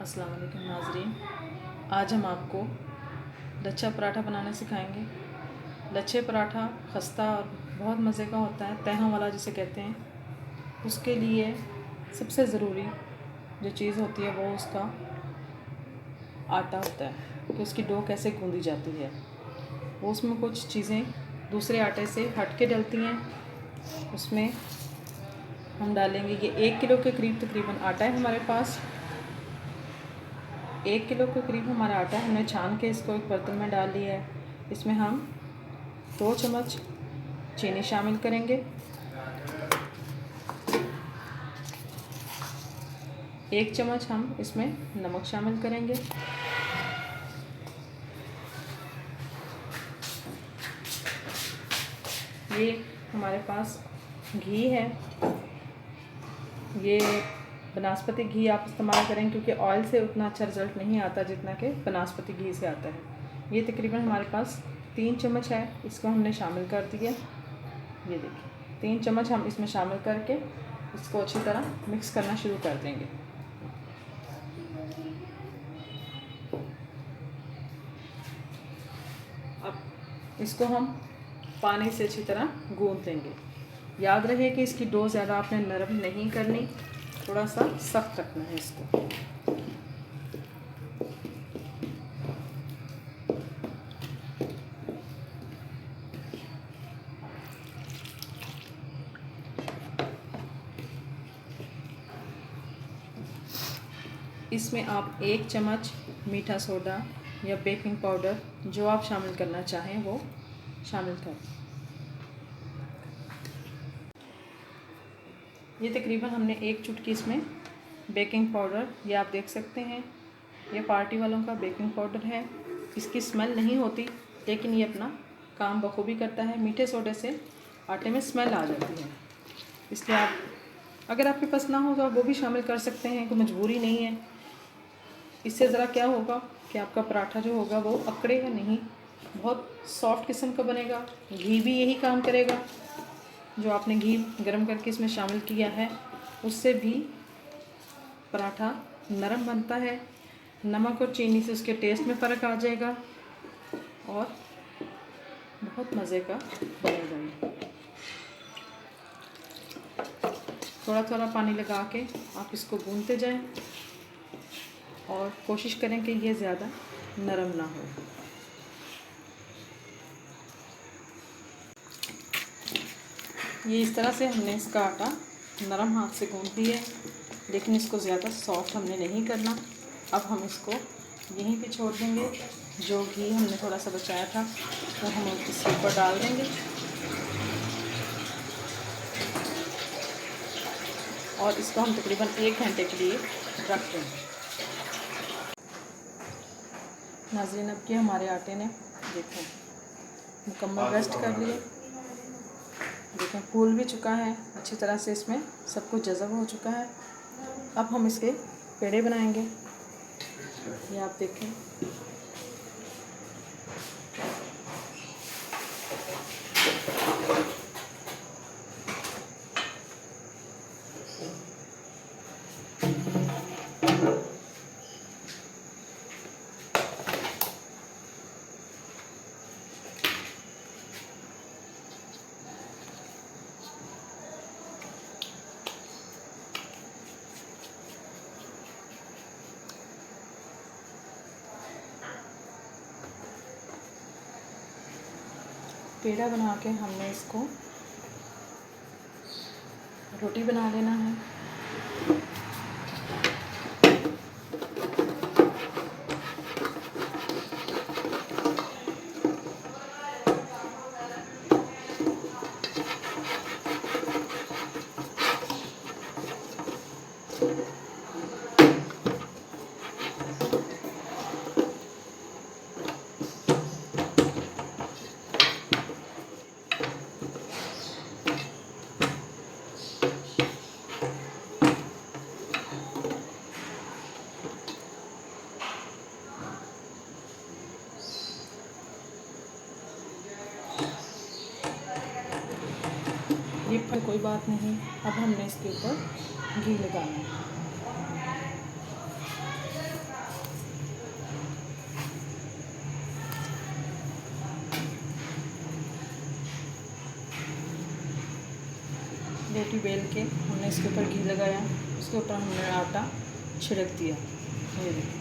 अस्सलाम वालेकुम नाज़रीन। आज हम आपको लच्छा पराठा बनाना सिखाएंगे। लच्छे पराठा खस्ता और बहुत मज़े का होता है, तहों वाला जिसे कहते हैं। उसके लिए सबसे ज़रूरी जो चीज़ होती है वो उसका आटा होता है कि उसकी डो कैसे गूँधी जाती है। वो उसमें कुछ चीज़ें दूसरे आटे से हट के डलती हैं। उसमें हम डालेंगे, ये 1 किलो के करीब तकरीबन आटा है हमारे पास। 1 किलो के करीब हमारा आटा है, हमने छान के इसको एक बर्तन में डाल लिया है। इसमें हम 2 चम्मच चीनी शामिल करेंगे, 1 चम्मच हम इसमें नमक शामिल करेंगे, ये हमारे पास घी है। ये बनास्पति घी आप इस्तेमाल करें क्योंकि ऑयल से उतना अच्छा रिज़ल्ट नहीं आता जितना कि बनास्पति घी से आता है। ये तकरीबन हमारे पास 3 चम्मच है, इसको हमने शामिल कर दिया। ये देखिए 3 चम्मच हम इसमें शामिल करके इसको अच्छी तरह मिक्स करना शुरू कर देंगे। अब इसको हम पानी से अच्छी तरह गूँथ देंगे। याद रहे कि इसकी डो ज़्यादा आपने नरम नहीं करनी, थोड़ा सा सख्त रखना है इसको। इसमें आप 1 चम्मच मीठा सोडा या बेकिंग पाउडर जो आप शामिल करना चाहें वो शामिल करें। ये तकरीबन हमने 1 चुटकी इसमें बेकिंग पाउडर, ये आप देख सकते हैं, ये पार्टी वालों का बेकिंग पाउडर है। इसकी स्मेल नहीं होती लेकिन ये अपना काम बखूबी करता है। मीठे सोडे से आटे में स्मेल आ जाती है, इसलिए आप अगर आपके पास ना हो तो आप वो भी शामिल कर सकते हैं, कोई मजबूरी नहीं है। इससे ज़रा क्या होगा कि आपका पराठा जो होगा वो अकड़ेगा नहीं, बहुत सॉफ्ट किस्म का बनेगा। घी भी यही काम करेगा, जो आपने घी गरम करके इसमें शामिल किया है उससे भी पराठा नरम बनता है। नमक और चीनी से उसके टेस्ट में फ़र्क आ जाएगा और बहुत मज़े का बनेगा ये। थोड़ा थोड़ा पानी लगा के आप इसको गूँथते जाएं और कोशिश करें कि ये ज़्यादा नरम ना हो। ये इस तरह से हमने इसका आटा नरम हाथ से गूँथ दिया है, लेकिन इसको ज़्यादा सॉफ्ट हमने नहीं करना। अब हम इसको यहीं पे छोड़ देंगे। जो घी हमने थोड़ा सा बचाया था वो हम इसके ऊपर डाल देंगे और इसको हम तकरीबन 1 घंटे के लिए रख देंगे। नाज़रीन, अब कि हमारे आटे ने देखो मुकम्मल रेस्ट कर लिया, देखें फूल भी चुका है अच्छी तरह से, इसमें सब कुछ जज़ब हो चुका है। अब हम इसके पेड़े बनाएंगे, ये आप देखें। पेड़ा बना के हमने इसको रोटी बना लेना है। ये पर कोई बात नहीं, अब हमने इसके ऊपर घी लगाना है। रोटी बेल के हमने इसके ऊपर घी लगाया, उसके ऊपर हमने आटा छिड़क दिया। ये देखिए,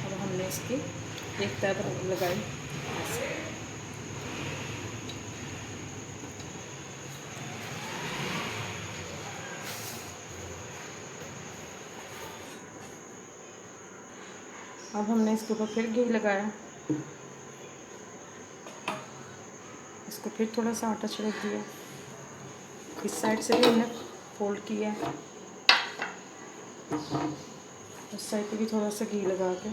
अब हमने इसकी एक तह पर लगाई ऐसे। अब हमने इसके ऊपर फिर घी लगाया, इसको फिर थोड़ा सा आटा छिड़क दिया। इस साइड से भी हमने फोल्ड किया, उस साइड पे भी थोड़ा सा घी लगा के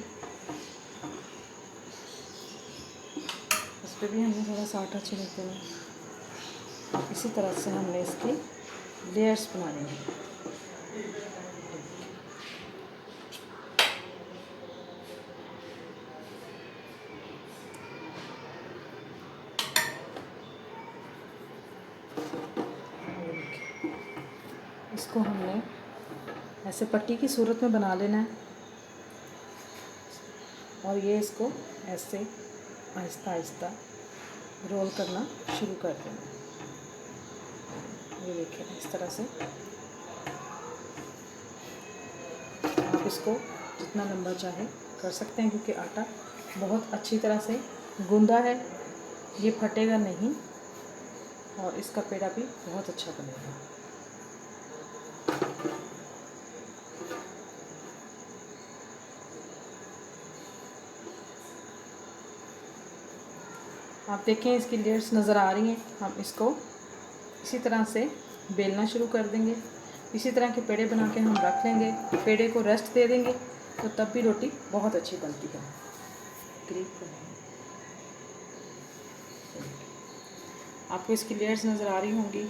उस पर भी हमने थोड़ा सा आटा छिड़क देना। इसी तरह से हमने इसकी लेयर्स बनानी है। इसको हमने ऐसे पट्टी की सूरत में बना लेना है और ये इसको ऐसे आहिस्ता आहिस्ता रोल करना शुरू कर देना है। ये देखिए, इस तरह से आप इसको जितना लंबा चाहे कर सकते हैं, क्योंकि आटा बहुत अच्छी तरह से गूंदा है, ये फटेगा नहीं और इसका पेड़ा भी बहुत अच्छा बनेगा। आप देखें इसकी लेयर्स नज़र आ रही हैं। हम इसको इसी तरह से बेलना शुरू कर देंगे। इसी तरह के पेड़े बना के हम रख लेंगे, पेड़े को रेस्ट दे देंगे तो तब भी रोटी बहुत अच्छी बनती है। आपको इसकी लेयर्स नज़र आ रही होंगी।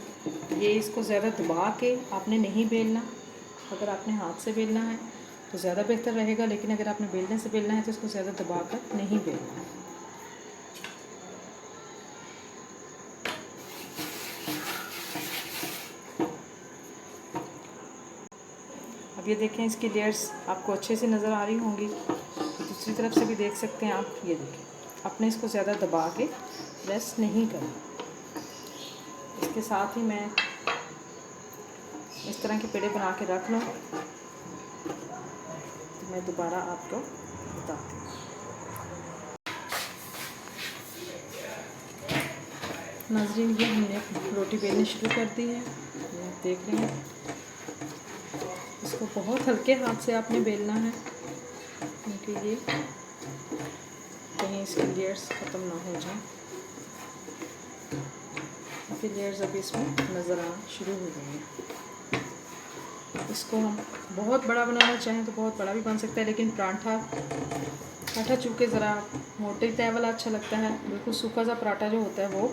ये इसको ज़्यादा दबा के आपने नहीं बेलना, अगर आपने हाथ से बेलना है तो ज़्यादा बेहतर रहेगा, लेकिन अगर आपने बेलने से बेलना है तो इसको ज़्यादा दबा कर नहीं बेलना है। अब ये देखें, इसकी लेयर्स आपको अच्छे से नज़र आ रही होंगी। दूसरी तरफ से भी देख सकते हैं आप। ये देखें, आपने इसको ज़्यादा दबा के प्रेस नहीं करना। इसके साथ ही मैं इस तरह के पेड़े बना के रख लूँ तो मैं दोबारा आपको बताती हूँ। नाज़रीन, ये हमने रोटी बेलनी शुरू कर दी है, ये आप देख रहे हैं। इसको बहुत हल्के हाथ से आपने बेलना है, क्योंकि ये कहीं इसकी लेयर्स ख़त्म ना हो जाए। इसकी लेयर्स अभी इसमें नज़र आना शुरू हो गई है। इसको हम बहुत बड़ा बनाना चाहें तो बहुत बड़ा भी बन सकता है, लेकिन पराठा चूँकि ज़रा मोटे तय वाला अच्छा लगता है। बिल्कुल सूखा सा पराठा जो होता है वो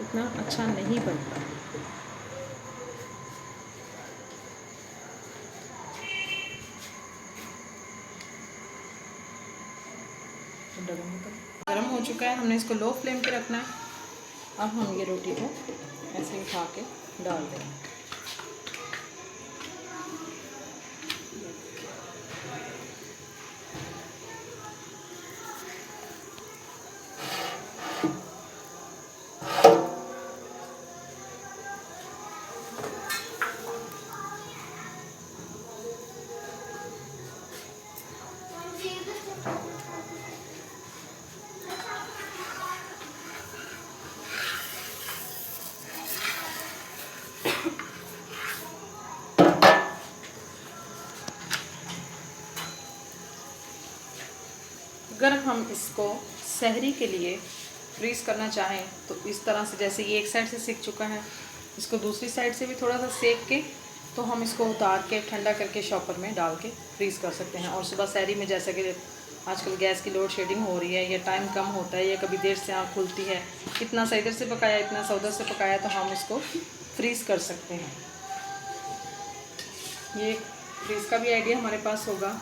इतना अच्छा नहीं बनता। गर्म हो चुका है, हमने इसको लो फ्लेम पे रखना है। अब हम ये रोटी को ऐसे उठा के डाल देंगे। अगर हम इसको सहरी के लिए फ्रीज़ करना चाहें तो इस तरह से, जैसे ये एक साइड से सिक चुका है, इसको दूसरी साइड से भी थोड़ा सा सेक के तो हम इसको उतार के ठंडा करके शॉपर में डाल के फ्रीज़ कर सकते हैं। और सुबह सहरी में, जैसे कि आजकल गैस की लोड शेडिंग हो रही है या टाइम कम होता है या कभी देर से आँख खुलती है, इतना सा इधर से पकाया इतना सा उधर से पकाया, तो हम इसको फ्रीज़ कर सकते हैं। ये फ्रीज़ का भी आइडिया हमारे पास होगा।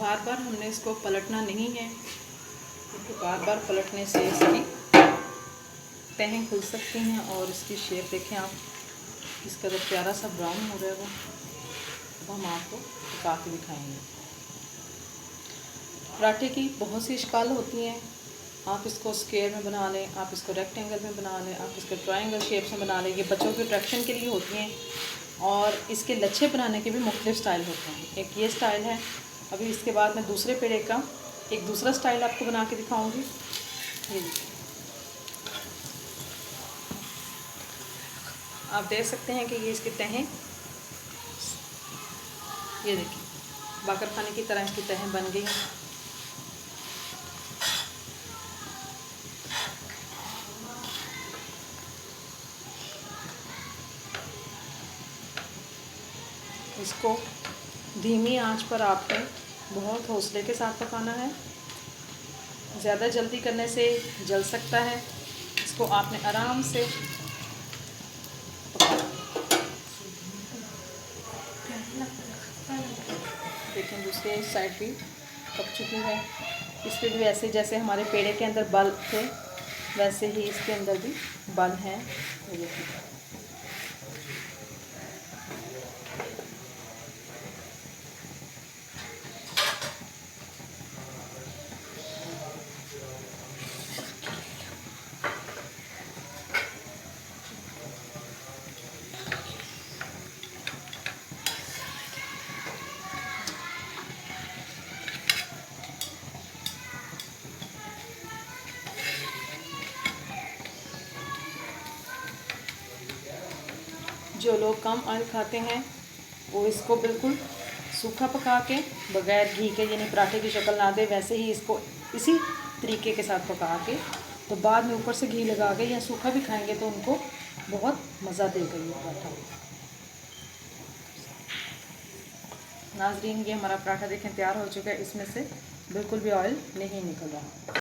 बार बार हमने इसको पलटना नहीं है, क्योंकि बार बार पलटने से इसकी तहें खुल सकती हैं और इसकी शेप देखें आप किस कदर प्यारा सा ब्राउन हो रहा है वो। तो हम आपको पका के दिखाएंगे। पराठे की बहुत सी शिकल होती हैं, आप इसको स्क्वायर में बना लें, आप इसको रेक्टेंगल में बना लें, आप इसको ट्रायंगल शेप्स में बना लें। ये बच्चों के अट्रैक्शन के लिए होती हैं और इसके लच्छे बनाने के भी मुख्तलिफ स्टाइल होते हैं। एक ये स्टाइल है, अभी इसके बाद मैं दूसरे पेड़े का एक दूसरा स्टाइल आपको बना के दिखाऊंगी। ये देखिए, आप देख सकते हैं कि ये इसकी तहें, ये देखिए बाकर खाने की तरह इसकी तहें बन गई हैं। इसको धीमी आंच पर आपको बहुत हौसले के साथ पकाना है। ज़्यादा जल्दी करने से जल सकता है। इसको आपने आराम से पकाना। देखें दूसरी साइड भी पक चुकी है। इस पर भी ऐसे जैसे हमारे पेड़े के अंदर बल थे वैसे ही इसके अंदर भी बल हैं। जो लोग कम ऑयल खाते हैं वो इसको बिल्कुल सूखा पका के बग़ैर घी के, यानी पराठे की शक्ल ना दे, वैसे ही इसको इसी तरीके के साथ पका के तो बाद में ऊपर से घी लगा के या सूखा भी खाएंगे तो उनको बहुत मज़ा देगा ये पराठा। नाज़रीन, ये हमारा पराठा देखें तैयार हो चुका है। इसमें से बिल्कुल भी ऑयल नहीं निकल रहा।